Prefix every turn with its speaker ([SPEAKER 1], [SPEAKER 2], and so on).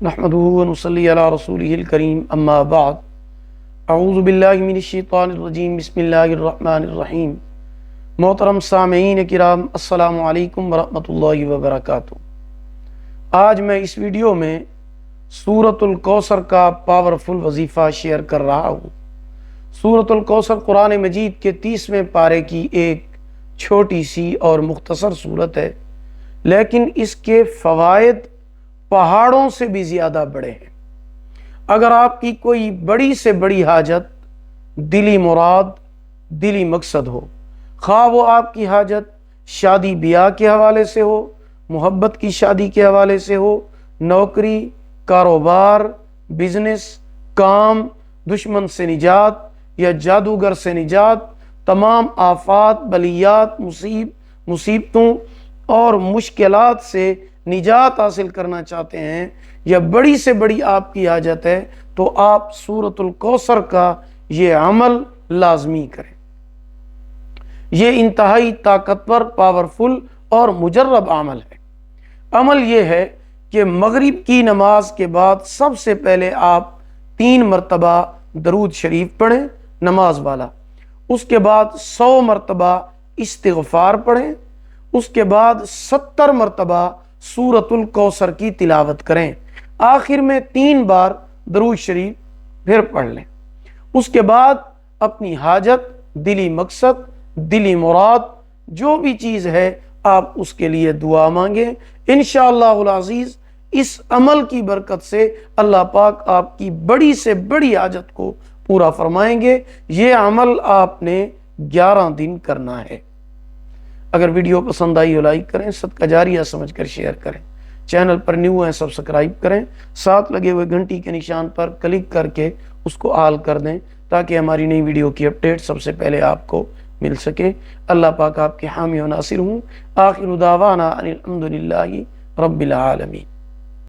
[SPEAKER 1] نحمده ونصلي على رسوله الكريم اما بعد اعوذ باللہ من الشیطان الرجیم بسم اللہ الرحمن الرحیم۔ محترم سامعین کرام، السلام علیکم ورحمۃ اللہ وبرکاتہ۔ آج میں اس ویڈیو میں سورۃ الکوثر کا پاورفل وظیفہ شیئر کر رہا ہوں۔ سورۃ الکوثر قرآن مجید کے 30ویں پارے کی ایک چھوٹی سی اور مختصر سورت ہے، لیکن اس کے فوائد پہاڑوں سے بھی زیادہ بڑے ہیں۔ اگر آپ کی کوئی بڑی سے بڑی حاجت، دلی مراد، دلی مقصد ہو، خواہ وہ آپ کی حاجت شادی بیاہ کے حوالے سے ہو، محبت کی شادی کے حوالے سے ہو، نوکری، کاروبار، بزنس، کام، دشمن سے نجات یا جادوگر سے نجات، تمام آفات، بلیات، مصیبتوں اور مشکلات سے نجات حاصل کرنا چاہتے ہیں، یا بڑی سے بڑی آپ کی حاجت ہے، تو آپ سورۃ الکوثر کا یہ عمل لازمی کریں۔ یہ انتہائی طاقتور، پاورفل اور مجرب عمل ہے۔ عمل یہ ہے کہ مغرب کی نماز کے بعد سب سے پہلے آپ 3 مرتبہ درود شریف پڑھیں، نماز والا۔ اس کے بعد 100 مرتبہ استغفار پڑھیں۔ اس کے بعد 70 مرتبہ سورۃ الکوثر کی تلاوت کریں۔ آخر میں 3 بار درود شریف پھر پڑھ لیں۔ اس کے بعد اپنی حاجت، دلی مقصد، دلی مراد، جو بھی چیز ہے آپ اس کے لیے دعا مانگیں۔ انشاءاللہ العزیز اس عمل کی برکت سے اللہ پاک آپ کی بڑی سے بڑی حاجت کو پورا فرمائیں گے۔ یہ عمل آپ نے 11 دن کرنا ہے۔ اگر ویڈیو پسند آئی ہو لائک کریں، صدقہ جاریہ سمجھ کر شیئر کریں۔ چینل پر نیو ہیں سبسکرائب کریں، ساتھ لگے ہوئے گھنٹی کے نشان پر کلک کر کے اس کو آل کر دیں تاکہ ہماری نئی ویڈیو کی اپڈیٹ سب سے پہلے آپ کو مل سکے۔ اللہ پاک آپ کے حامی و ناصر ہوں۔ آخر دعوانا ان الحمدللہ رب العالمین۔